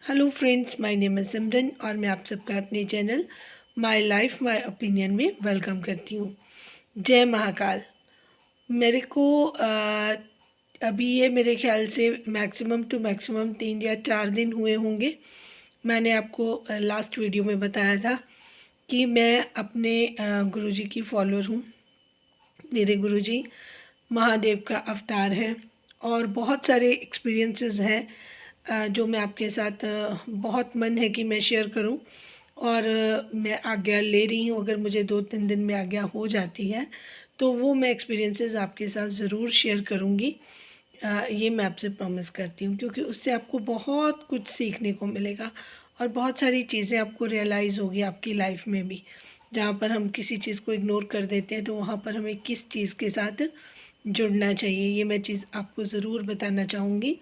Hello friends, my name है सिमरन और मैं आप सबका अपने channel my life my opinion में वेलकम करती हूँ। जय महाकाल। मेरे को अभी ये मेरे ख्याल से मैक्सिमम टू मैक्सिमम 3 या 4 दिन हुए होंगे। मैंने आपको लास्ट वीडियो में बताया था कि मैं अपने गुरुजी की फॉलोअर हूँ। मेरे गुरुजी महादेव का अवतार है और बहुत सारे एक्सपीरियंसेस हैं जो मैं आपके साथ बहुत मन है कि मैं शेयर करूं। और मैं आज्ञा ले रही हूं, अगर मुझे 2-3 दिन में आज्ञा हो जाती है तो वो मैं एक्सपीरियंसेस आपके साथ ज़रूर शेयर करूंगी। ये मैं आपसे प्रॉमिस करती हूँ, क्योंकि उससे आपको बहुत कुछ सीखने को मिलेगा और बहुत सारी चीज़ें आपको रियलाइज़ होगी आपकी लाइफ में भी। जहाँ पर हम किसी चीज़ को इग्नोर कर देते हैं तो वहाँ पर हमें किस चीज़ के साथ जुड़ना चाहिए, ये मैं चीज़ आपको ज़रूर बताना चाहूँगी।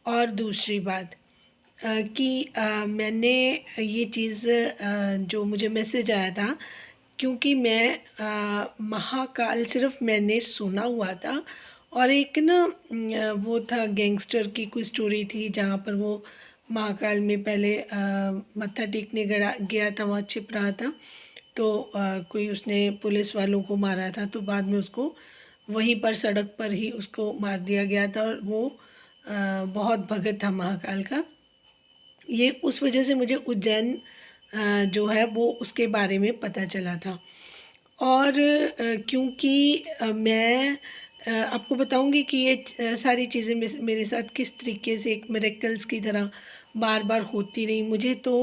और दूसरी बात कि मैंने ये चीज़ जो मुझे मैसेज आया था, क्योंकि मैं महाकाल सिर्फ मैंने सुना हुआ था। और एक ना वो था, गैंगस्टर की कोई स्टोरी थी जहाँ पर वो महाकाल में पहले मत्था टेकने गया गया था, वहाँ छिप रहा था। तो कोई उसने पुलिस वालों को मारा था, तो बाद में उसको वहीं पर सड़क पर ही उसको मार दिया गया था। और वो बहुत भगत था महाकाल का। ये उस वजह से मुझे उज्जैन जो है वो उसके बारे में पता चला था। और क्योंकि मैं आपको बताऊंगी कि ये सारी चीज़ें मेरे साथ किस तरीके से एक मिरेकल्स की तरह बार बार होती रही। मुझे तो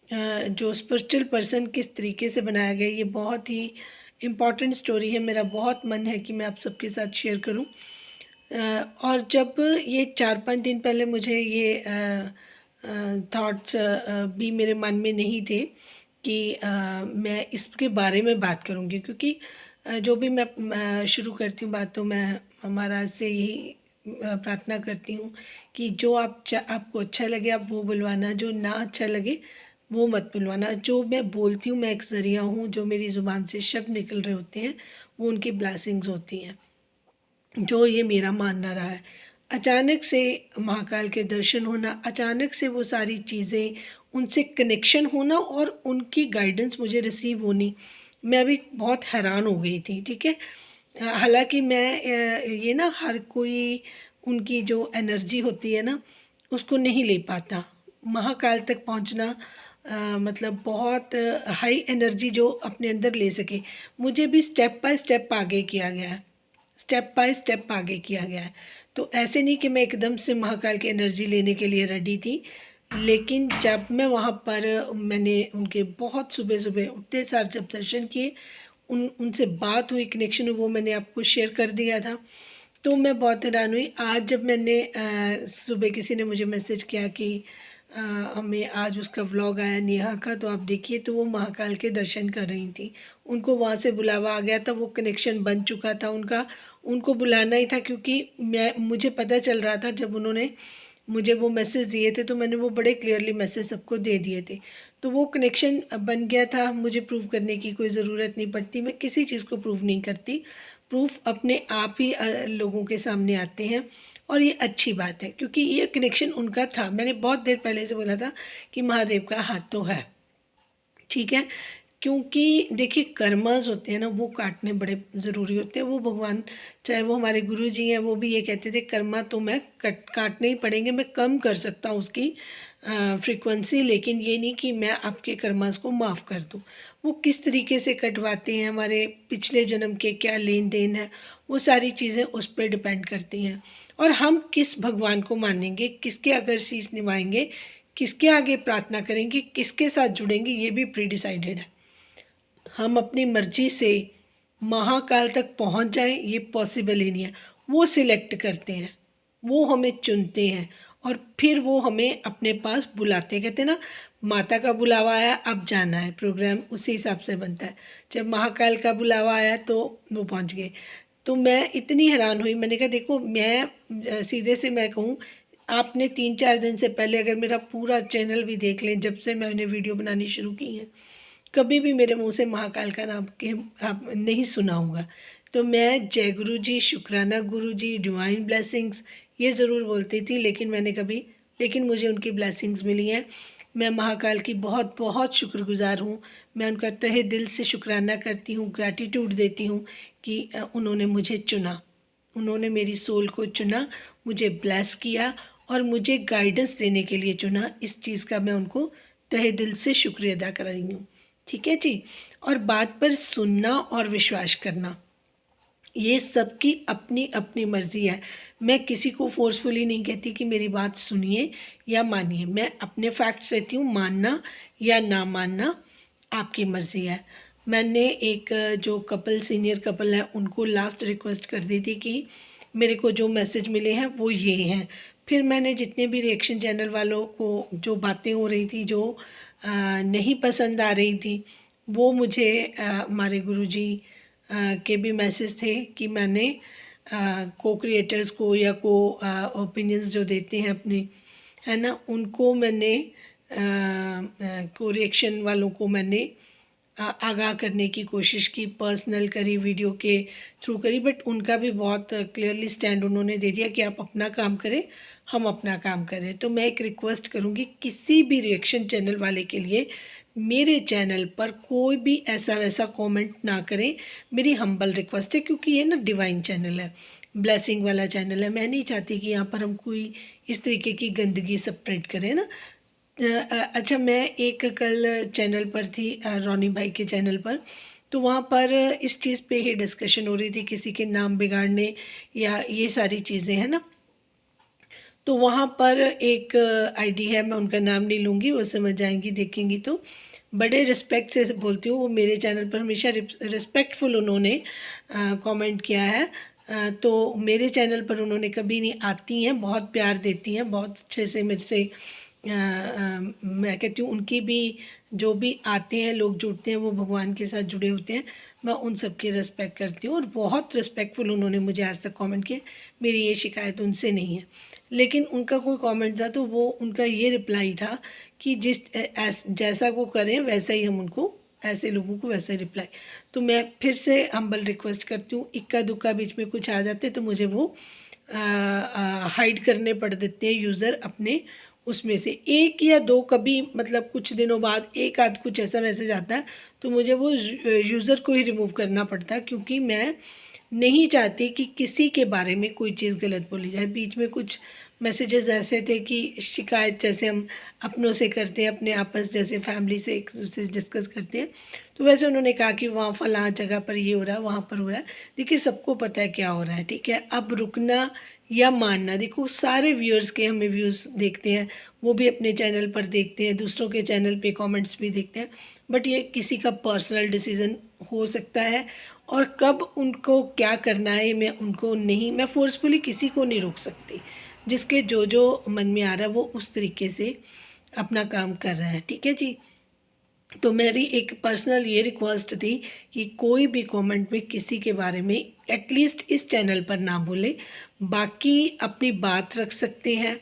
जो स्पिरिचुअल पर्सन किस तरीके से बनाया गया, ये बहुत ही इम्पॉर्टेंट स्टोरी है। मेरा बहुत मन है कि मैं आप सबके साथ शेयर करूं। और जब ये 4-5 दिन पहले मुझे ये थॉट्स भी मेरे मन में नहीं थे कि मैं इसके बारे में बात करूँगी, क्योंकि जो भी मैं शुरू करती हूँ बात, तो मैं महाराज से यही प्रार्थना करती हूँ कि जो आपको अच्छा लगे आप वो बुलवाना, जो ना अच्छा लगे वो मत बुलवाना। जो मैं बोलती हूँ मैं एक ज़रिया हूँ, जो मेरी ज़ुबान से शब्द निकल रहे होते हैं वो उनकी ब्लेसिंग्स होती हैं, जो ये मेरा मानना रहा है। अचानक से महाकाल के दर्शन होना, अचानक से वो सारी चीज़ें, उनसे कनेक्शन होना और उनकी गाइडेंस मुझे रिसीव होनी, मैं भी बहुत हैरान हो गई थी। ठीक है। हालांकि मैं ये ना हर कोई उनकी जो एनर्जी होती है ना उसको नहीं ले पाता। महाकाल तक पहुंचना मतलब बहुत हाई एनर्जी जो अपने अंदर ले सके, मुझे भी स्टेप बाय स्टेप आगे किया गया है, स्टेप बाय स्टेप आगे किया गया है। तो ऐसे नहीं कि मैं एकदम से महाकाल की एनर्जी लेने के लिए रेडी थी। लेकिन जब मैं वहाँ पर मैंने उनके बहुत सुबह सुबह उठते सार जब दर्शन किए, उनसे बात हुई, कनेक्शन हुई, वो मैंने आपको शेयर कर दिया था। तो मैं बहुत हैरान हुई। आज जब मैंने सुबह किसी ने मुझे मैसेज किया कि हमें आज उसका व्लॉग आया नेहा का, तो आप देखिए, तो वो महाकाल के दर्शन कर रही थी। उनको वहाँ से बुलावा आ गया था, वो कनेक्शन बन चुका था उनका। उनको बुलाना ही था, क्योंकि मुझे पता चल रहा था जब उन्होंने मुझे वो मैसेज दिए थे, तो मैंने वो बड़े क्लियरली मैसेज सबको दे दिए थे। तो वो कनेक्शन बन गया था, मुझे प्रूव करने की कोई ज़रूरत नहीं पड़ती। मैं किसी चीज़ को प्रूव नहीं करती, प्रूफ अपने आप ही लोगों के सामने आते हैं। और ये अच्छी बात है, क्योंकि ये कनेक्शन उनका था। मैंने बहुत देर पहले से बोला था कि महादेव का हाथ तो है। ठीक है। क्योंकि देखिए, कर्मास होते हैं ना वो काटने बड़े ज़रूरी होते हैं। वो भगवान, चाहे वो हमारे गुरु जी हैं, वो भी ये कहते थे कर्मा तो मैं काटने ही पड़ेंगे। मैं कम कर सकता हूँ उसकी फ्रीक्वेंसी, लेकिन ये नहीं कि मैं आपके कर्मास को माफ़ कर दूँ। वो किस तरीके से कटवाते हैं, हमारे पिछले जन्म के क्या लेन देन है, वो सारी चीज़ें उस पर डिपेंड करती हैं। और हम किस भगवान को मानेंगे, किसके अगर शीश निभाएंगे, किसके आगे प्रार्थना करेंगे, किसके साथ जुड़ेंगे, ये भी प्री डिसाइडेड है। हम अपनी मर्जी से महाकाल तक पहुंच जाएं ये पॉसिबल ही नहीं है। वो सिलेक्ट करते हैं, वो हमें चुनते हैं और फिर वो हमें अपने पास बुलाते हैं। कहते हैं ना, माता का बुलावा आया अब जाना है, प्रोग्राम उसी हिसाब से बनता है। जब महाकाल का बुलावा आया तो वो पहुंच गए। तो मैं इतनी हैरान हुई, मैंने कहा देखो, मैं सीधे से मैं कहूँ, आपने 3-4 दिन से पहले अगर मेरा पूरा चैनल भी देख लें, जब से मैंने वीडियो बनानी शुरू की है, कभी भी मेरे मुंह से महाकाल का नाम के आप नहीं सुना होगा। तो मैं जय गुरु जी, शुक्राना गुरु जी, डिवाइन ब्लेसिंग्स, ये ज़रूर बोलती थी, लेकिन मैंने कभी लेकिन मुझे उनकी ब्लेसिंग्स मिली हैं। मैं महाकाल की बहुत बहुत शुक्रगुज़ार हूँ। मैं उनका तहे दिल से शुक्राना करती हूँ, ग्रैटिट्यूड देती हूँ कि उन्होंने मुझे चुना, उन्होंने मेरी सोल को चुना, मुझे ब्लेस किया और मुझे गाइडेंस देने के लिए चुना। इस चीज़ का मैं उनको तहे दिल से शुक्रिया अदा कर रही हूँ। ठीक है जी। और बात पर सुनना और विश्वास करना, ये सबकी अपनी अपनी मर्ज़ी है। मैं किसी को फ़ोर्सफुली नहीं कहती कि मेरी बात सुनिए या मानिए। मैं अपने फैक्ट्स देती हूँ, मानना या ना मानना आपकी मर्ज़ी है। मैंने एक जो कपल सीनियर कपल है उनको लास्ट रिक्वेस्ट कर दी थी कि मेरे को जो मैसेज मिले हैं वो ये हैं। फिर मैंने जितने भी रिएक्शन चैनल वालों को जो बातें हो रही थी, जो नहीं पसंद आ रही थी, वो मुझे हमारे गुरुजी के भी मैसेज थे कि मैंने को क्रिएटर्स को या को ओपिनियंस जो देते हैं अपने, है ना, उनको मैंने को रिएक्शन वालों को मैंने आगाह करने की कोशिश की, पर्सनल करी, वीडियो के थ्रू करी, बट उनका भी बहुत क्लियरली स्टैंड उन्होंने दे दिया कि आप अपना काम करें, हम अपना काम करें। तो मैं एक रिक्वेस्ट करूँगी किसी भी रिएक्शन चैनल वाले के लिए, मेरे चैनल पर कोई भी ऐसा वैसा कमेंट ना करें। मेरी हम्बल रिक्वेस्ट है, क्योंकि ये ना डिवाइन चैनल है, ब्लेसिंग वाला चैनल है। मैं नहीं चाहती कि यहाँ पर हम कोई इस तरीके की गंदगी स्प्रेड करें ना। अच्छा, मैं एक कल चैनल पर थी, रोनी भाई के चैनल पर, तो वहाँ पर इस चीज़ पे ही डिस्कशन हो रही थी, किसी के नाम बिगाड़ने या ये सारी चीज़ें, है ना। तो वहाँ पर एक आईडी है, मैं उनका नाम नहीं लूँगी, वो समझ जाएंगी देखेंगी तो। बड़े रिस्पेक्ट से बोलती हूँ, वो मेरे चैनल पर हमेशा रिस्पेक्टफुल उन्होंने कमेंट किया है। तो मेरे चैनल पर उन्होंने कभी नहीं, आती हैं, बहुत प्यार देती हैं, बहुत अच्छे से मेरे से मैं कहती हूँ उनकी भी जो भी आते हैं लोग जुड़ते हैं वो भगवान के साथ जुड़े होते हैं। मैं उन सब की रिस्पेक्ट करती हूँ और बहुत रिस्पेक्टफुल उन्होंने मुझे आज तक कमेंट किए। मेरी ये शिकायत उनसे नहीं है। लेकिन उनका कोई कमेंट था तो वो उनका ये रिप्लाई था कि जैसा वो करें वैसा ही हम उनको, ऐसे लोगों को वैसे रिप्लाई। तो मैं फिर से हम्बल रिक्वेस्ट करती हूँ, इक्का दुक्का बीच में कुछ आ जाते तो मुझे वो हाइड करने पड़ देते हैं यूज़र अपने, उसमें से एक या दो, कभी मतलब कुछ दिनों बाद एक आध कुछ ऐसा मैसेज आता है तो मुझे वो यूज़र को ही रिमूव करना पड़ता है, क्योंकि मैं नहीं चाहती कि किसी के बारे में कोई चीज़ गलत बोली जाए। बीच में कुछ मैसेजेस ऐसे थे कि शिकायत जैसे हम अपनों से करते हैं, अपने आपस जैसे फैमिली से एक दूसरे से डिस्कस करते हैं, तो वैसे उन्होंने कहा कि वहाँ फलां जगह पर ये हो रहा है, वहाँ पर हो रहा है। देखिए, सबको पता है क्या हो रहा है, ठीक है। अब रुकना या मानना, देखो सारे व्यूअर्स के हमें व्यूज़ देखते हैं, वो भी अपने चैनल पर देखते हैं, दूसरों के चैनल पे कमेंट्स भी देखते हैं, बट ये किसी का पर्सनल डिसीज़न हो सकता है। और कब उनको क्या करना है मैं फ़ोर्सफुली किसी को नहीं रोक सकती। जिसके जो जो मन में आ रहा है वो उस तरीके से अपना काम कर रहा है, ठीक है जी। तो मेरी एक पर्सनल ये रिक्वेस्ट थी कि कोई भी कमेंट में किसी के बारे में एटलीस्ट इस चैनल पर ना बोले, बाकी अपनी बात रख सकते हैं,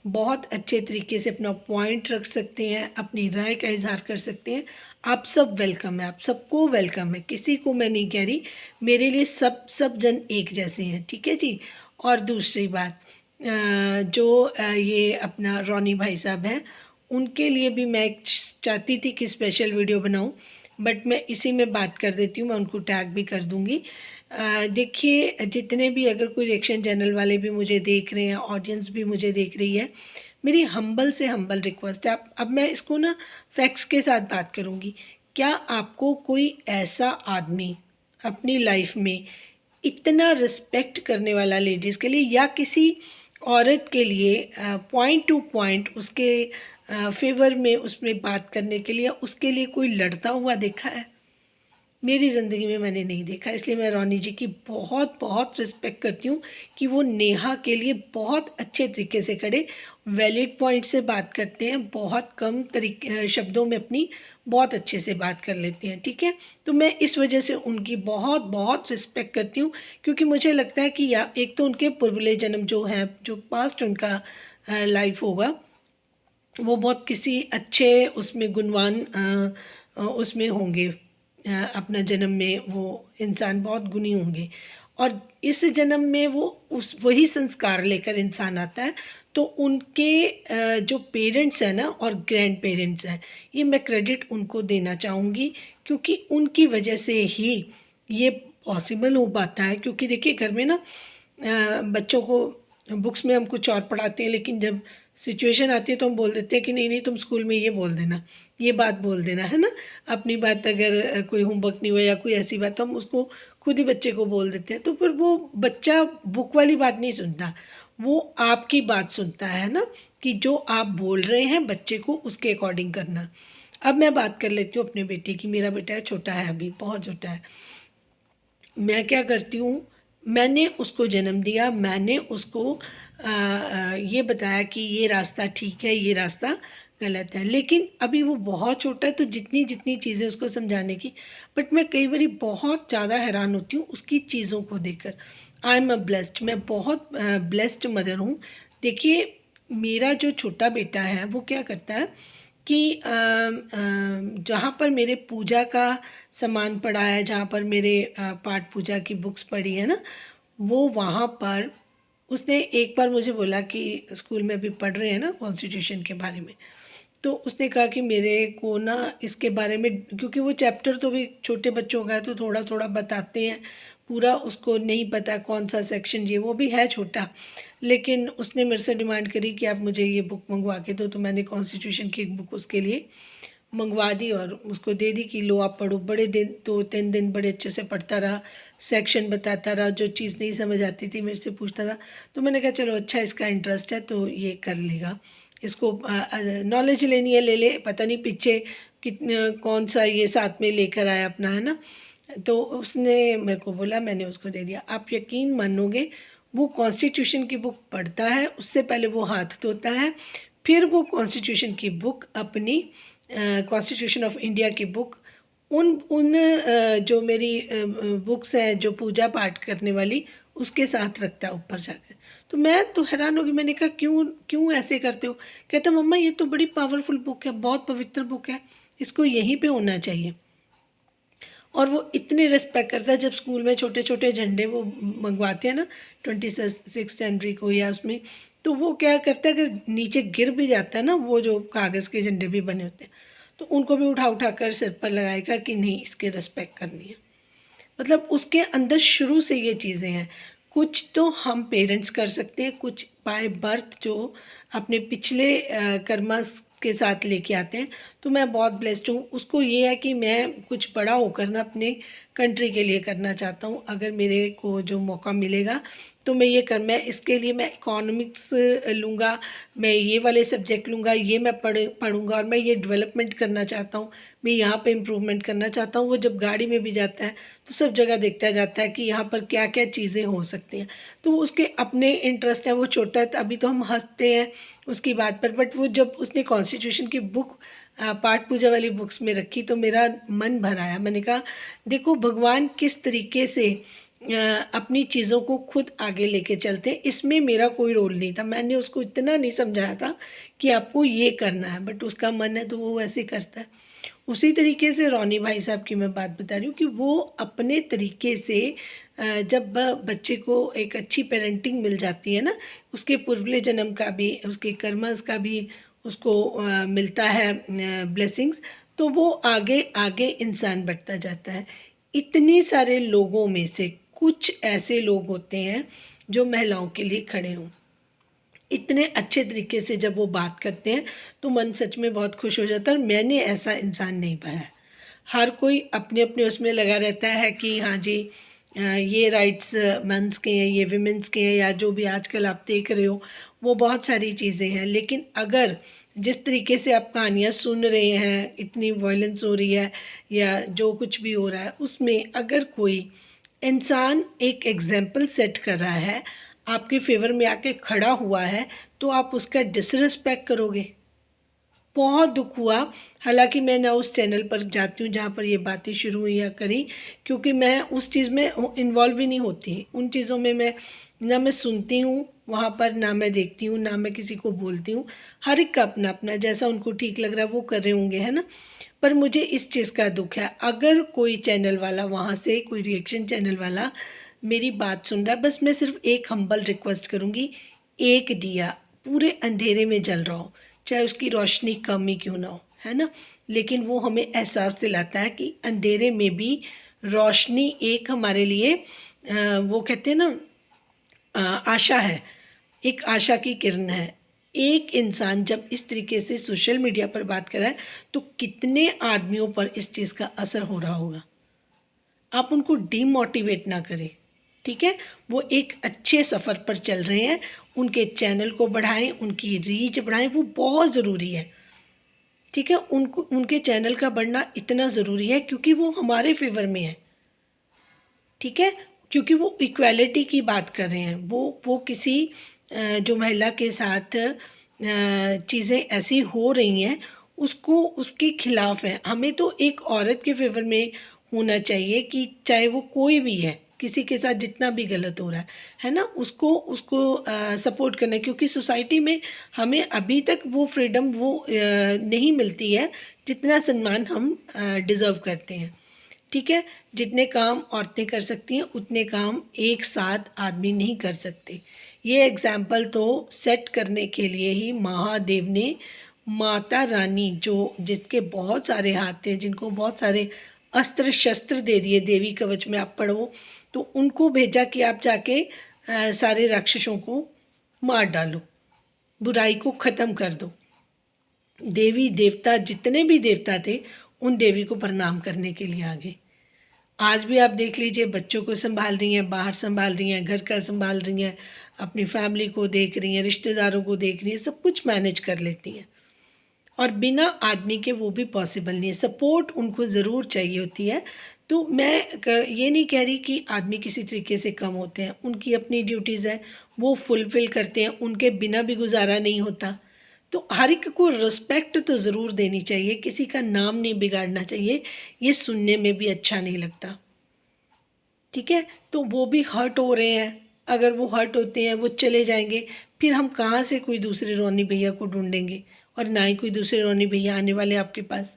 बहुत अच्छे तरीके से अपना पॉइंट रख सकते हैं, अपनी राय का इजहार कर सकते हैं। आप सब वेलकम है, आप सबको वेलकम है, किसी को मैं नहीं कह रही, मेरे लिए सब जन एक जैसे हैं, ठीक है जी। और दूसरी बात, ये अपना रोनी भाई साहब हैं, उनके लिए भी मैं चाहती थी कि स्पेशल वीडियो बनाऊं, बट मैं इसी में बात कर देती हूँ, मैं उनको टैग भी कर दूँगी। देखिए, जितने भी अगर कोई रिएक्शन चैनल वाले भी मुझे देख रहे हैं, ऑडियंस भी मुझे देख रही है, मेरी हम्बल से हम्बल रिक्वेस्ट है। अब मैं इसको ना फैक्ट्स के साथ बात करूँगी। क्या आपको कोई ऐसा आदमी अपनी लाइफ में इतना रिस्पेक्ट करने वाला लेडीज़ के लिए या किसी औरत के लिए पॉइंट टू पॉइंट उसके फेवर में उसमें बात करने के लिए उसके लिए कोई लड़ता हुआ देखा है? मेरी ज़िंदगी में मैंने नहीं देखा। इसलिए मैं रोनी जी की बहुत बहुत रिस्पेक्ट करती हूँ कि वो नेहा के लिए बहुत अच्छे तरीके से खड़े, वैलिड पॉइंट से बात करते हैं, बहुत कम शब्दों में अपनी बहुत अच्छे से बात कर लेते हैं, ठीक है। तो मैं इस वजह से उनकी बहुत बहुत रिस्पेक्ट करती हूँ, क्योंकि मुझे लगता है कि या एक तो उनके पूर्वले जन्म जो हैं, जो पास्ट उनका लाइफ होगा, वो बहुत किसी अच्छे उसमें गुणवान उसमें होंगे, अपना जन्म में वो इंसान बहुत गुणी होंगे, और इस जन्म में वो उस वही संस्कार लेकर इंसान आता है। तो उनके जो पेरेंट्स हैं ना और ग्रैंड पेरेंट्स हैं, ये मैं क्रेडिट उनको देना चाहूँगी, क्योंकि उनकी वजह से ही ये पॉसिबल हो पाता है। क्योंकि देखिए घर में ना बच्चों को बुक्स में हम कुछ और पढ़ाते हैं, लेकिन जब सिचुएशन आती है तो हम बोल देते हैं कि नहीं नहीं तुम स्कूल में ये बोल देना, ये बात बोल देना, है ना। अपनी बात अगर कोई होमवर्क नहीं हुआ या कोई ऐसी बात, तो हम उसको खुद ही बच्चे को बोल देते हैं। तो फिर वो बच्चा बुक वाली बात नहीं सुनता, वो आपकी बात सुनता है ना, कि जो आप बोल रहे हैं बच्चे को उसके अकॉर्डिंग करना। अब मैं बात कर लेती हूँ अपने बेटे की। मेरा बेटा है, छोटा है, अभी बहुत छोटा है। मैं क्या करती हूँ, मैंने उसको जन्म दिया, मैंने उसको ये बताया कि ये रास्ता ठीक है, ये रास्ता गलत है। लेकिन अभी वो बहुत छोटा है, तो जितनी जितनी चीज़ें उसको समझाने की, बट मैं कई बारी बहुत ज़्यादा हैरान होती हूँ उसकी चीज़ों को देखकर। आई एम अ ब्लेस्ड, मैं बहुत ब्लेस्ड मदर हूँ। देखिए मेरा जो छोटा बेटा है वो क्या करता है कि जहाँ पर मेरे पूजा का सामान पड़ा है, जहाँ पर मेरे पाठ पूजा की बुक्स पड़ी है ना, वो वहाँ पर उसने एक बार मुझे बोला कि स्कूल में अभी पढ़ रहे हैं ना कॉन्स्टिट्यूशन के बारे में, तो उसने कहा कि मेरे को ना इसके बारे में, क्योंकि वो चैप्टर तो भी छोटे बच्चों का है तो थोड़ा थोड़ा बताते हैं, पूरा उसको नहीं पता कौन सा सेक्शन, ये वो भी है छोटा। लेकिन उसने मेरे से डिमांड करी कि आप मुझे ये बुक मंगवा के दो, तो मैंने कॉन्स्टिट्यूशन की एक बुक उसके लिए मंगवा दी और उसको दे दी कि लो आप पढ़ो। बड़े दिन 2-3 दिन बड़े अच्छे से पढ़ता रहा, सेक्शन बताता रहा, जो चीज़ नहीं समझ आती थी मेरे से पूछता था। तो मैंने कहा चलो अच्छा इसका इंटरेस्ट है तो ये कर लेगा, इसको नॉलेज लेनी है ले ले, पता नहीं पीछे कितने कौन सा ये साथ में लेकर आया अपना, है ना। तो उसने मेरे को बोला, मैंने उसको दे दिया। आप यकीन मानोगे, वो कॉन्स्टिट्यूशन की बुक पढ़ता है, उससे पहले वो हाथ धोता है, फिर वो कॉन्स्टिट्यूशन की बुक अपनी कॉन्स्टिट्यूशन ऑफ इंडिया की बुक उन उन जो मेरी बुक्स हैं जो पूजा पाठ करने वाली, उसके साथ रखता है ऊपर जाकर। तो मैं तो हैरान हो गई, मैंने कहा क्यों क्यों ऐसे करते हो? कहता मम्मा ये तो बड़ी पावरफुल बुक है, बहुत पवित्र बुक है, इसको यहीं पे होना चाहिए। और वो इतनी रिस्पेक्ट करता है। जब स्कूल में छोटे छोटे झंडे वो मंगवाते हैं ना 26 जनवरी को या उसमें, तो वो क्या करता है, अगर नीचे गिर भी जाता है ना, वो जो कागज़ के झंडे भी बने होते हैं, तो उनको भी उठा उठा कर सिर पर लगाएगा कि नहीं इसके रिस्पेक्ट करनी है। मतलब उसके अंदर शुरू से ये चीज़ें हैं। कुछ तो हम पेरेंट्स कर सकते हैं, कुछ बाय बर्थ जो अपने पिछले कर्मास के साथ लेके आते हैं। तो मैं बहुत ब्लेस्ड हूँ। उसको ये है कि मैं कुछ बड़ा होकर ना अपने कंट्री के लिए करना चाहता हूँ। अगर मेरे को जो मौका मिलेगा तो मैं ये कर, मैं इसके लिए मैं इकोनॉमिक्स लूँगा, मैं ये वाले सब्जेक्ट लूँगा, ये मैं पढ़ूँगा, और मैं ये डेवलपमेंट करना चाहता हूँ, मैं यहाँ पे इम्प्रूवमेंट करना चाहता हूँ। वो जब गाड़ी में भी जाता है तो सब जगह देखता जाता है कि यहाँ पर क्या क्या चीज़ें हो सकती हैं। तो उसके अपने इंटरेस्ट हैं, वो छोटा है तो अभी तो हम हंसते हैं उसकी बात पर, बट वो जब उसने कॉन्स्टिट्यूशन की बुक पाठ पूजा वाली बुक्स में रखी तो मेरा मन भर आया। मैंने कहा देखो भगवान किस तरीके से अपनी चीज़ों को खुद आगे लेके चलते हैं, इसमें मेरा कोई रोल नहीं था। मैंने उसको इतना नहीं समझाया था कि आपको ये करना है, बट उसका मन है तो वो वैसे करता है। उसी तरीके से रोनी भाई साहब की मैं बात बता रही हूँ कि वो अपने तरीके से जब बच्चे को एक अच्छी पेरेंटिंग मिल जाती है ना, उसके पूर्वले जन्म का भी, उसके कर्मस का भी उसको मिलता है ब्लेसिंग्स, तो वो आगे आगे इंसान बढ़ता जाता है। इतने सारे लोगों में से कुछ ऐसे लोग होते हैं जो महिलाओं के लिए खड़े हों। इतने अच्छे तरीके से जब वो बात करते हैं तो मन सच में बहुत खुश हो जाता है। और मैंने ऐसा इंसान नहीं पाया है। हर कोई अपने अपने उसमें लगा रहता है कि हाँ जी ये राइट्स मेंस के हैं, ये विमेंस के हैं, या जो भी आजकल आप देख रहे हो वो बहुत सारी चीज़ें हैं। लेकिन अगर जिस तरीके से आप कहानियाँ सुन रहे हैं, इतनी वायलेंस हो रही है या जो कुछ भी हो रहा है, उसमें अगर कोई इंसान एक एग्जाम्पल सेट कर रहा है, आपके फेवर में आके खड़ा हुआ है, तो आप उसका डिसरिस्पेक्ट करोगे? बहुत दुख हुआ। हालांकि मैं ना उस चैनल पर जाती हूँ जहाँ पर ये बातें शुरू हुई या करी, क्योंकि मैं उस चीज़ में इन्वॉल्व ही नहीं होती। उन चीज़ों में मैं सुनती हूँ वहाँ पर, ना मैं देखती हूँ, ना मैं किसी को बोलती हूँ। हर एक का अपना अपना, जैसा उनको ठीक लग रहा है वो कर रहे होंगे, है ना। पर मुझे इस चीज़ का दुख है, अगर कोई चैनल वाला वहाँ से, कोई रिएक्शन चैनल वाला मेरी बात सुन रहा है, बस मैं सिर्फ एक हम्बल रिक्वेस्ट करूँगी, एक दिया पूरे अंधेरे में जल रहा हो, चाहे उसकी रोशनी कम ही क्यों ना हो, है ना, लेकिन वो हमें एहसास दिलाता है कि अंधेरे में भी रोशनी एक हमारे लिए वो कहते हैं ना आशा है, एक आशा की किरण है। एक इंसान जब इस तरीके से सोशल मीडिया पर बात कर रहा है तो कितने आदमियों पर इस चीज़ का असर हो रहा होगा। आप उनको डीमोटिवेट ना करें, ठीक है। वो एक अच्छे सफ़र पर चल रहे हैं, उनके चैनल को बढ़ाएं, उनकी रीच बढ़ाएं, वो बहुत ज़रूरी है, ठीक है। उनको उनके चैनल का बढ़ना इतना ज़रूरी है क्योंकि वो हमारे फेवर में है, ठीक है। क्योंकि वो इक्वालिटी की बात कर रहे हैं, वो किसी जो महिला के साथ चीज़ें ऐसी हो रही हैं उसको उसके खिलाफ है। हमें तो एक औरत के फेवर में होना चाहिए कि चाहे वो कोई भी है, किसी के साथ जितना भी गलत हो रहा है ना, उसको उसको सपोर्ट करना है, क्योंकि सोसाइटी में हमें अभी तक वो फ्रीडम वो नहीं मिलती है जितना सम्मान हम डिज़र्व करते हैं, ठीक है। जितने काम औरतें कर सकती हैं उतने काम एक साथ आदमी नहीं कर सकते। ये एग्जाम्पल तो सेट करने के लिए ही महादेव ने माता रानी, जो जिसके बहुत सारे हाथ थे, जिनको बहुत सारे अस्त्र शस्त्र दे दिए, देवी कवच में आप पढ़ो तो उनको भेजा कि आप जाके सारे राक्षसों को मार डालो, बुराई को ख़त्म कर दो। देवी देवता जितने भी देवता थे उन देवी को प्रणाम करने के लिए आ गए। आज भी आप देख लीजिए, बच्चों को संभाल रही हैं, बाहर संभाल रही हैं, घर का संभाल रही हैं, अपनी फैमिली को देख रही हैं, रिश्तेदारों को देख रही हैं, सब कुछ मैनेज कर लेती हैं। और बिना आदमी के वो भी पॉसिबल नहीं है, सपोर्ट उनको ज़रूर चाहिए होती है। तो मैं ये नहीं कह रही कि आदमी किसी तरीके से कम होते हैं, उनकी अपनी ड्यूटीज़ है, वो फुलफ़िल करते हैं, उनके बिना भी गुजारा नहीं होता। तो हर एक को रिस्पेक्ट तो ज़रूर देनी चाहिए, किसी का नाम नहीं बिगाड़ना चाहिए, ये सुनने में भी अच्छा नहीं लगता, ठीक है। तो वो भी हर्ट हो रहे हैं, अगर वो हर्ट होते हैं वो चले जाएंगे, फिर हम कहाँ से कोई दूसरे रोनी भैया को ढूंढेंगे, और ना ही कोई दूसरे रोनी भैया आने वाले आपके पास,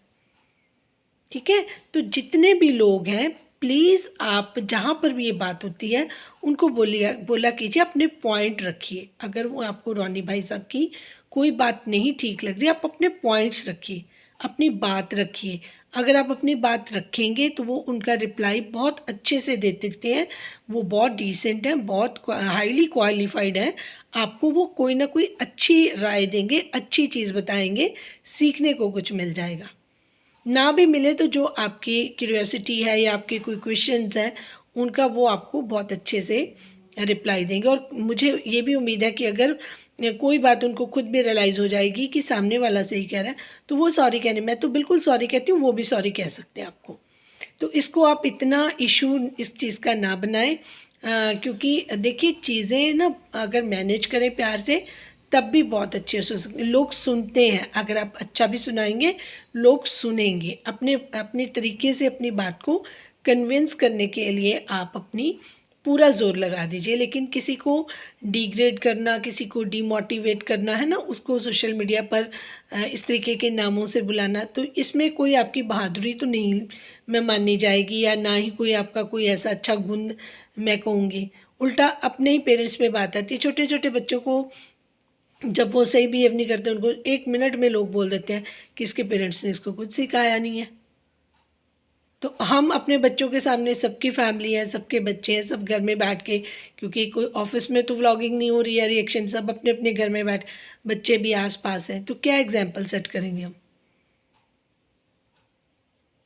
ठीक है। तो जितने भी लोग हैं प्लीज़ आप जहाँ पर भी ये बात होती है उनको बोला कीजिए, अपने पॉइंट रखिए। अगर वो आपको रोनी भाई साहब की कोई बात नहीं ठीक लग रही, आप अपने पॉइंट्स रखिए, अपनी बात रखिए। अगर आप अपनी बात रखेंगे तो वो उनका रिप्लाई बहुत अच्छे से दे देते हैं, वो बहुत डिसेंट हैं, बहुत हाईली क्वालिफाइड हैं। आपको वो कोई ना कोई अच्छी राय देंगे, अच्छी चीज़ बताएंगे, सीखने को कुछ मिल जाएगा। ना भी मिले तो जो आपकी क्यूरियोसिटी है या आपके कोई क्वेश्चंस हैं उनका वो आपको बहुत अच्छे से रिप्लाई देंगे। और मुझे ये भी उम्मीद है कि अगर कोई बात उनको खुद भी रियलाइज़ हो जाएगी कि सामने वाला सही कह रहा है तो वो सॉरी कहने, मैं तो बिल्कुल सॉरी कहती हूँ, वो भी सॉरी कह सकते हैं आपको। तो इसको आप इतना इशू इस चीज़ का ना बनाएं, क्योंकि देखिए चीज़ें ना अगर मैनेज करें प्यार से तब भी बहुत अच्छे से लोग सुनते हैं। अगर आप अच्छा भी सुनाएंगे लोग सुनेंगे, अपने अपने तरीके से अपनी बात को कन्विंस करने के लिए आप अपनी पूरा जोर लगा दीजिए। लेकिन किसी को डिग्रेड करना, किसी को डीमोटिवेट करना है ना, उसको सोशल मीडिया पर इस तरीके के नामों से बुलाना, तो इसमें कोई आपकी बहादुरी तो नहीं मैं मानी जाएगी, या ना ही कोई आपका कोई ऐसा अच्छा गुण मैं कहूँगी। उल्टा अपने ही पेरेंट्स पे बात आती है। छोटे छोटे बच्चों को जब वो सही बिहेव नहीं करते उनको 1 मिनट में लोग बोल देते हैं कि इसके पेरेंट्स ने इसको कुछ सिखाया नहीं है। तो हम अपने बच्चों के सामने, सबकी फैमिली है, सबके बच्चे हैं, सब घर में बैठ के, क्योंकि कोई ऑफिस में तो व्लॉगिंग नहीं हो रही है, रिएक्शन सब अपने अपने घर में बैठ, बच्चे भी आस पास हैं, तो क्या एग्जाम्पल सेट करेंगे हम।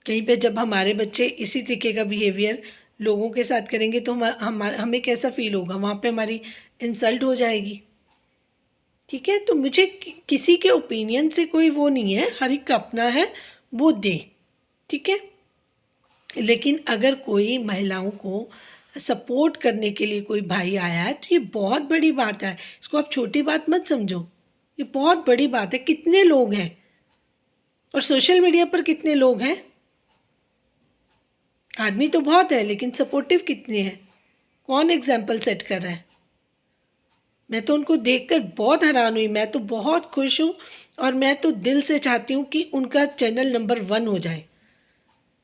कहीं पे जब हमारे बच्चे इसी तरीके का बिहेवियर लोगों के साथ करेंगे तो हमें कैसा फील होगा, वहाँ पे हमारी इंसल्ट हो जाएगी, ठीक है। तो मुझे किसी के ओपिनियन से कोई वो नहीं है, हर एक का अपना है, वो दे, ठीक है। लेकिन अगर कोई महिलाओं को सपोर्ट करने के लिए कोई भाई आया है तो ये बहुत बड़ी बात है, इसको आप छोटी बात मत समझो, ये बहुत बड़ी बात है। कितने लोग हैं और सोशल मीडिया पर कितने लोग हैं, आदमी तो बहुत है लेकिन सपोर्टिव कितने हैं, कौन एग्जाम्पल सेट कर रहा है। मैं तो उनको देखकर बहुत हैरान हुई, मैं तो बहुत खुश हूँ और मैं तो दिल से चाहती हूँ कि उनका चैनल नंबर 1 हो जाए।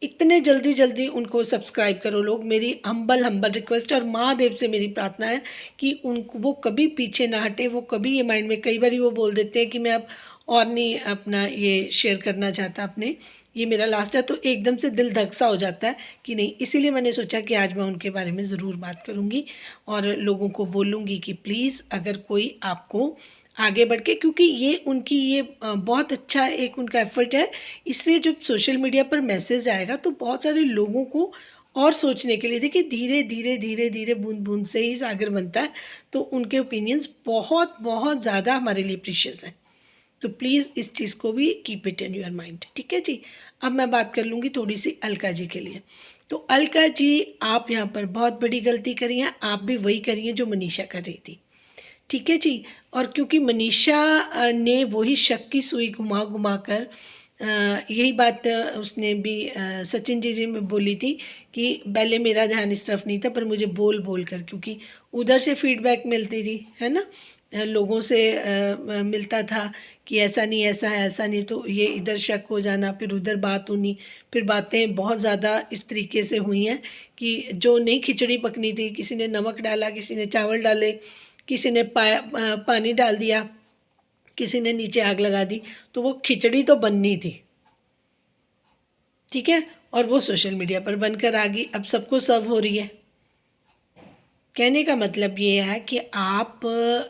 इतने जल्दी जल्दी उनको सब्सक्राइब करो लोग। मेरी हम्बल रिक्वेस्ट और महादेव से मेरी प्रार्थना है कि वो कभी पीछे ना हटे। वो कभी ये माइंड में, कई बार वो बोल देते हैं कि मैं अब और नहीं अपना ये शेयर करना चाहता अपने, ये मेरा लास्ट है, तो एकदम से दिल धक सा हो जाता है कि नहीं। इसीलिए मैंने सोचा कि आज मैं उनके बारे में ज़रूर बात करूँगी और लोगों को बोलूँगी कि प्लीज़ अगर कोई आपको आगे बढ़ के, क्योंकि ये उनकी ये बहुत अच्छा एक उनका एफर्ट है। इससे जब सोशल मीडिया पर मैसेज आएगा तो बहुत सारे लोगों को और सोचने के लिए, देखिए धीरे धीरे धीरे धीरे बूंद बूंद से ही सागर बनता है। तो उनके ओपिनियंस बहुत बहुत ज़्यादा हमारे लिए प्रीशियस हैं। तो प्लीज़ इस चीज़ को भी keep it in your mind, ठीक है जी। अब मैं बात कर लूँगी थोड़ी सी अलका जी के लिए। तो अलका जी, आप यहाँ पर बहुत बड़ी गलती करी है। आप भी वही करिए जो मनीषा कर रही थी, ठीक है जी। और क्योंकि मनीषा ने वही शक की सुई घुमा घुमा कर यही बात उसने भी सचिन जी में बोली थी कि पहले मेरा ध्यान इस तरफ नहीं था, पर मुझे बोल बोल कर, क्योंकि उधर से फीडबैक मिलती थी, है ना, लोगों से मिलता था कि ऐसा नहीं, ऐसा है, ऐसा नहीं, तो ये इधर शक हो जाना, फिर उधर बात होनी, फिर बातें बहुत ज़्यादा इस तरीके से हुई हैं कि जो नहीं खिचड़ी पकनी थी, किसी ने नमक डाला, किसी ने चावल डाले, किसी ने पानी डाल दिया, किसी ने नीचे आग लगा दी, तो वो खिचड़ी तो बननी थी, ठीक है। और वो सोशल मीडिया पर बनकर आ गई, अब सबको सर्व हो रही है। कहने का मतलब ये है कि आप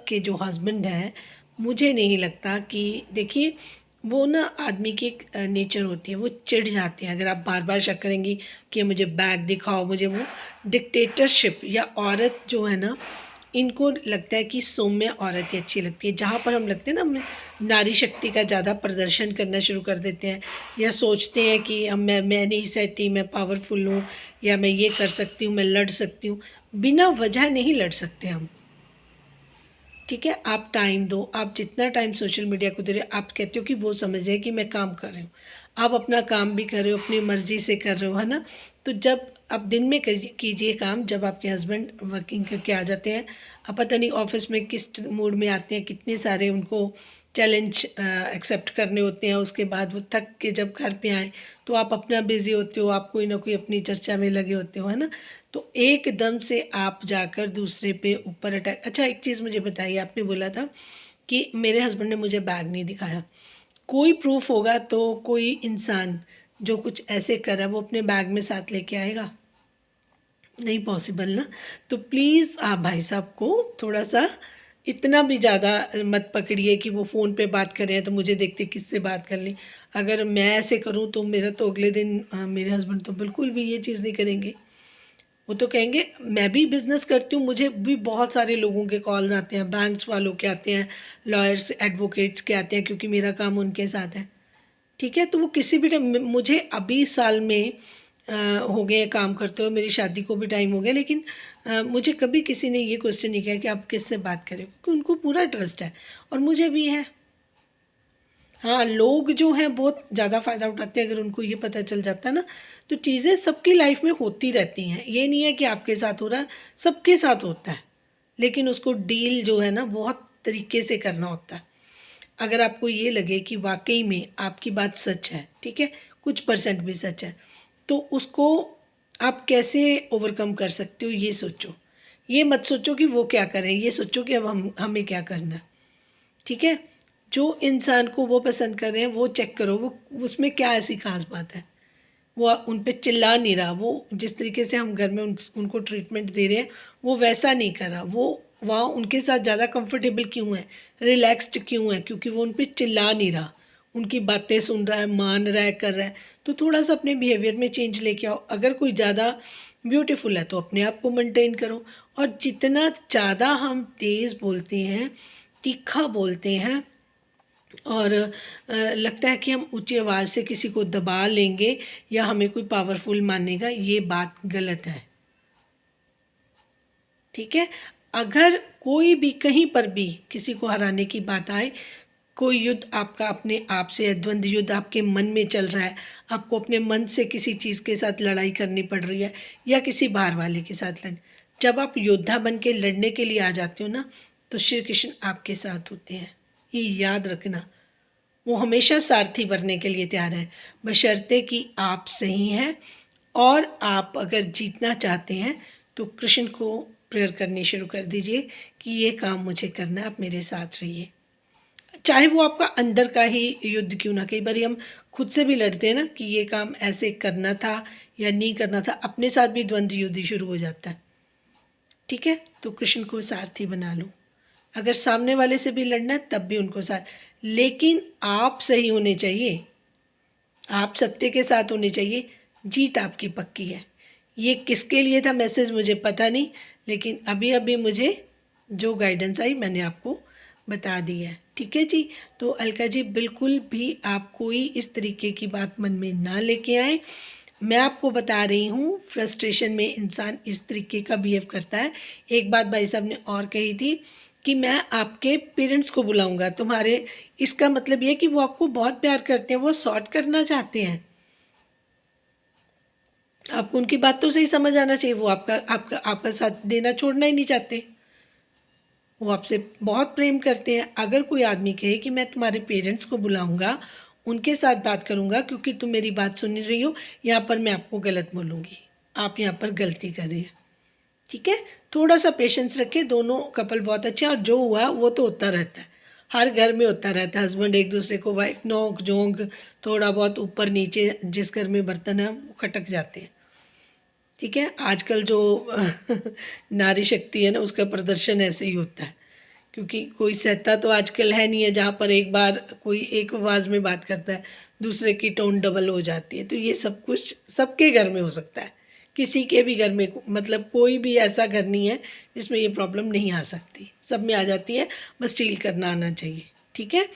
के जो हस्बैंड हैं, मुझे नहीं लगता कि, देखिए वो ना आदमी की एक नेचर होती है, वो चिढ़ जाते हैं अगर आप बार बार शक करेंगी कि मुझे बैग दिखाओ, मुझे वो डिक्टेटरशिप, या औरत जो है ना, इनको लगता है कि सौम्य औरत ही अच्छी लगती है। जहाँ पर हम लगते हैं ना, हम नारी शक्ति का ज़्यादा प्रदर्शन करना शुरू कर देते हैं, या सोचते हैं कि हम मैं नहीं सहती, मैं पावरफुल हूँ, या मैं ये कर सकती हूँ, मैं लड़ सकती हूँ। बिना वजह नहीं लड़ सकते हम, ठीक है। आप टाइम दो, आप जितना टाइम सोशल मीडिया को दे रहे हो, आप कहते हो कि वो समझ रहे हैं कि मैं काम कर रही हूँ, आप अपना काम भी कर रहे हो, अपनी मर्ज़ी से कर रहे हो, है ना। तो जब आप दिन में कीजिए काम, जब आपके हस्बैंड वर्किंग करके आ जाते हैं, आप पता नहीं ऑफिस में किस मूड में आते हैं, कितने सारे उनको चैलेंज एक्सेप्ट करने होते हैं, उसके बाद वो थक के जब घर पे आए तो आप अपना बिज़ी होते हो, आप कोई ना कोई अपनी चर्चा में लगे होते हो, है ना। तो एकदम से आप जाकर दूसरे पे ऊपर अटैक। अच्छा एक चीज़ मुझे बताइए, आपने बोला था कि मेरे हस्बैंड ने मुझे बैग नहीं दिखाया, कोई प्रूफ होगा तो कोई इंसान जो कुछ ऐसे कर रहा है वो अपने बैग में साथ लेके आएगा? नहीं पॉसिबल ना। तो प्लीज़ आप भाई साहब को थोड़ा सा इतना भी ज़्यादा मत पकड़िए कि वो फ़ोन पे बात कर रहे हैं तो मुझे देखते किससे बात कर ली। अगर मैं ऐसे करूँ तो मेरा तो अगले दिन मेरे हस्बैंड तो बिल्कुल भी ये चीज़ नहीं करेंगे। वो तो कहेंगे मैं भी बिज़नेस करती हूँ, मुझे भी बहुत सारे लोगों के कॉल्स आते हैं, बैंक्स वालों के आते हैं, लॉयर्स एडवोकेट्स के आते हैं, क्योंकि मेरा काम उनके साथ है, ठीक है। तो वो किसी भी टाइम, मुझे अभी साल में हो गए काम करते हुए, मेरी शादी को भी टाइम हो गया, लेकिन मुझे कभी किसी ने ये क्वेश्चन नहीं किया कि आप किससे बात करें, क्योंकि उनको पूरा ट्रस्ट है और मुझे भी है। हाँ, लोग जो हैं बहुत ज़्यादा फ़ायदा उठाते हैं, अगर उनको ये पता चल जाता है ना, तो चीज़ें सबकी लाइफ में होती रहती हैं। ये नहीं है कि आपके साथ हो रहा है, सबके साथ होता है, लेकिन उसको डील जो है ना बहुत तरीके से करना होता है। अगर आपको ये लगे कि वाक़ई में आपकी बात सच है, ठीक है, कुछ परसेंट भी सच है, तो उसको आप कैसे ओवरकम कर सकते हो ये सोचो। ये मत सोचो कि वो क्या करें, ये सोचो कि अब हमें क्या करना है, ठीक है। जो इंसान को वो पसंद कर रहे हैं वो चेक करो, वो उसमें क्या ऐसी ख़ास बात है। वो उन पे चिल्ला नहीं रहा, वो जिस तरीके से हम घर में उनको ट्रीटमेंट दे रहे हैं वो वैसा नहीं कर रहा, वो वहाँ उनके साथ ज़्यादा कंफर्टेबल क्यों है, रिलैक्स्ड क्यों है, क्योंकि वो उन पे चिल्ला नहीं रहा, उनकी बातें सुन रहा है, मान रहा है, कर रहा है। तो थोड़ा सा अपने बिहेवियर में चेंज लेके आओ। अगर कोई ज़्यादा ब्यूटीफुल है तो अपने आप को मेंटेन करो, और जितना ज़्यादा हम तेज़ बोलते हैं, तीखा बोलते हैं, और लगता है कि हम ऊंची आवाज़ से किसी को दबा लेंगे या हमें कोई पावरफुल मानेगा, ये बात गलत है, ठीक है। अगर कोई भी कहीं पर भी किसी को हराने की बात आए, कोई युद्ध आपका अपने आप से है, द्वंद्व युद्ध आपके मन में चल रहा है, आपको अपने मन से किसी चीज़ के साथ लड़ाई करनी पड़ रही है, या किसी बाहर वाले के साथ जब आप योद्धा बन के लड़ने के लिए आ जाते हो ना, तो श्री कृष्ण आपके साथ होते हैं, ये याद रखना। वो हमेशा सारथी बनने के लिए तैयार है, बशर्ते कि आप सही हैं और आप अगर जीतना चाहते हैं तो कृष्ण को प्रेयर करनी शुरू कर दीजिए कि ये काम मुझे करना है, आप मेरे साथ रहिए। चाहे वो आपका अंदर का ही युद्ध क्यों ना, कई बार हम खुद से भी लड़ते हैं ना कि ये काम ऐसे करना था या नहीं करना था, अपने साथ भी द्वंद्व युद्ध शुरू हो जाता है। ठीक है, तो कृष्ण को सारथी बना लो। अगर सामने वाले से भी लड़ना है तब भी उनको साथ, लेकिन आप सही होने चाहिए, आप सत्य के साथ होने चाहिए, जीत आपकी पक्की है। ये किसके लिए था मैसेज मुझे पता नहीं, लेकिन अभी अभी मुझे जो गाइडेंस आई मैंने आपको बता दी है। ठीक है जी, तो अलका जी बिल्कुल भी आप कोई इस तरीके की बात मन में ना लेके आए। मैं आपको बता रही हूँ, फ्रस्ट्रेशन में इंसान इस तरीके का बिहेव करता है। एक बात भाई साहब ने और कही थी कि मैं आपके पेरेंट्स को बुलाऊंगा तुम्हारे, इसका मतलब ये कि वो आपको बहुत प्यार करते हैं, वो सॉर्ट करना चाहते हैं। आपको उनकी बात तो सही समझ आना चाहिए, वो आपका आपका आपका साथ देना छोड़ना ही नहीं चाहते, वो आपसे बहुत प्रेम करते हैं। अगर कोई आदमी कहे कि मैं तुम्हारे पेरेंट्स को बुलाऊंगा, उनके साथ बात करूंगा क्योंकि तुम मेरी बात सुन रही हो, यहाँ पर मैं आपको गलत बोलूँगी, आप यहाँ पर गलती कर रही हैं। ठीक है, थोड़ा सा पेशेंस रखें, दोनों कपल बहुत अच्छे हैं और जो हुआ वो तो होता रहता है, हर घर में होता रहता है। हस्बैंड एक दूसरे को वाइफ नोक झोंक, थोड़ा बहुत ऊपर नीचे, जिस घर में बर्तन है वो खटक जाते हैं। ठीक है, आजकल जो नारी शक्ति है ना, उसका प्रदर्शन ऐसे ही होता है, क्योंकि कोई सहता तो आजकल है नहीं है, जहाँ पर एक बार कोई एक आवाज़ में बात करता है दूसरे की टोन डबल हो जाती है। तो ये सब कुछ सबके घर में हो सकता है, किसी के भी घर में, मतलब कोई भी ऐसा घर नहीं है जिसमें ये प्रॉब्लम नहीं आ सकती, सब में आ जाती है, बस डील करना आना चाहिए। ठीक है,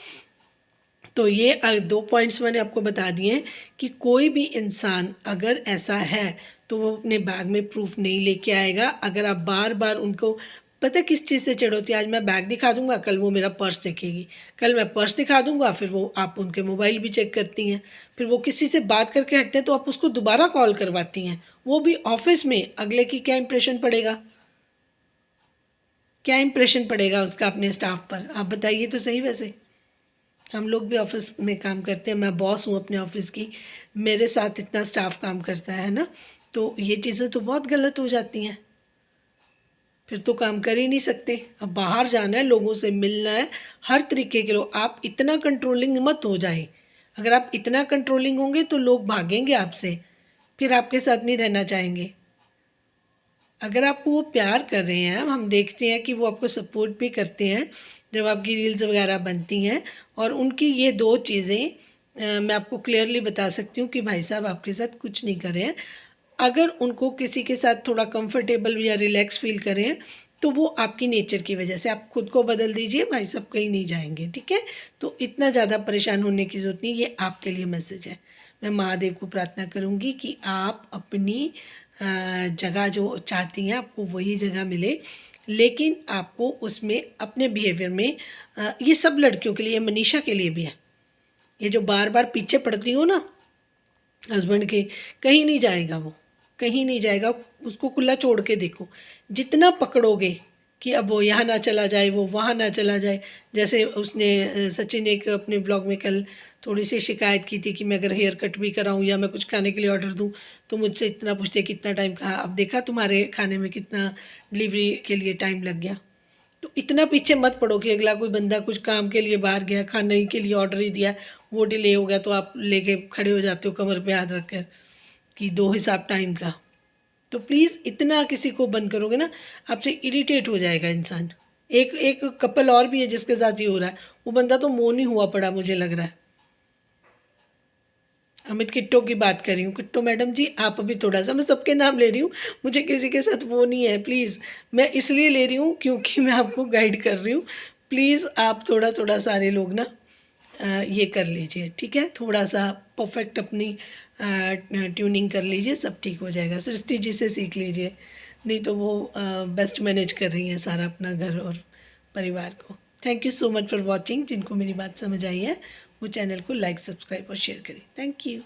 तो ये 2 पॉइंट्स मैंने आपको बता दिए हैं कि कोई भी इंसान अगर ऐसा है तो वो अपने बैग में प्रूफ नहीं लेके आएगा। अगर आप बार बार उनको, पता किस चीज़ से चिढ़ोती है, आज मैं बैग दिखा दूंगा, कल वो मेरा पर्स देखेगी, कल मैं पर्स दिखा दूंगा, फिर वो आप उनके मोबाइल भी चेक करती हैं, फिर वो किसी से बात करके हटते हैं तो आप उसको दोबारा कॉल करवाती हैं, वो भी ऑफिस में। अगले की क्या इंप्रेशन पड़ेगा, क्या इंप्रेशन पड़ेगा उसका अपने स्टाफ पर, आप बताइए तो सही। वैसे हम लोग भी ऑफिस में काम करते हैं, मैं बॉस हूँ अपने ऑफिस की, मेरे साथ इतना स्टाफ काम करता है ना, तो ये चीज़ें तो बहुत गलत हो जाती हैं, फिर तो काम कर ही नहीं सकते। अब बाहर जाना है, लोगों से मिलना है, हर तरीके के लोग, आप इतना कंट्रोलिंग मत हो जाए। अगर आप इतना कंट्रोलिंग होंगे तो लोग भागेंगे आपसे, फिर आपके साथ नहीं रहना चाहेंगे। अगर आपको वो प्यार कर रहे हैं, हम देखते हैं कि वो आपको सपोर्ट भी करते हैं जब आपकी रील्स वगैरह बनती हैं, और उनकी ये 2 चीज़ें मैं आपको क्लियरली बता सकती हूँ कि भाई साहब आपके साथ कुछ नहीं कर रहे हैं। अगर उनको किसी के साथ थोड़ा कंफर्टेबल या रिलैक्स फील करें हैं तो वो आपकी नेचर की वजह से, आप खुद को बदल दीजिए, भाई साहब कहीं नहीं जाएंगे। ठीक है, तो इतना ज़्यादा परेशान होने की ज़रूरत नहीं, ये आपके लिए मैसेज है। मैं महादेव को प्रार्थना करूँगी कि आप अपनी जगह जो चाहती हैं आपको वही जगह मिले, लेकिन आपको उसमें अपने बिहेवियर में ये सब लड़कियों के लिए, मनीषा के लिए भी है, ये जो बार बार पीछे पड़ती हो ना हस्बैंड के, कहीं नहीं जाएगा वो, कहीं नहीं जाएगा, उसको खुला छोड़ के देखो। जितना पकड़ोगे कि अब वो यहाँ ना चला जाए, वो वहाँ ना चला जाए, जैसे उसने सचिन एक अपने ब्लॉग में कल थोड़ी सी शिकायत की थी कि मैं अगर हेयर कट भी कराऊँ या मैं कुछ खाने के लिए ऑर्डर दूँ तो मुझसे इतना पूछते कितना टाइम कहा, अब देखा तुम्हारे खाने में कितना डिलीवरी के लिए टाइम लग गया। तो इतना पीछे मत पड़ो कि अगला कोई बंदा कुछ काम के लिए बाहर गया, खाने के लिए ऑर्डर ही दिया, वो डिले हो गया तो आप लेके खड़े हो जाते हो कमर पे हाथ रखकर कि 2 हिसाब टाइम का। तो प्लीज़ इतना किसी को बंद करोगे ना, आपसे इरिटेट हो जाएगा इंसान। एक एक कपल और भी है जिसके साथ ये हो रहा है, वो बंदा तो मौन ही हुआ पड़ा मुझे लग रहा है। अमित किट्टो की बात कर रही हूँ, किट्टो मैडम जी आप अभी थोड़ा सा, मैं सबके नाम ले रही हूँ, मुझे किसी के साथ वो नहीं है, प्लीज़ मैं इसलिए ले रही हूँ क्योंकि मैं आपको गाइड कर रही हूँ। प्लीज़ आप थोड़ा थोड़ा सारे लोग ना ये कर लीजिए, ठीक है, थोड़ा सा परफेक्ट अपनी ट्यूनिंग कर लीजिए, सब ठीक हो जाएगा। सृष्टि जी से सीख लीजिए, नहीं तो वो बेस्ट मैनेज कर रही हैं सारा अपना घर और परिवार को। Thank you so much for watching. जिनको मेरी बात समझ आई है वो चैनल को लाइक, सब्सक्राइब और शेयर करें। Thank you.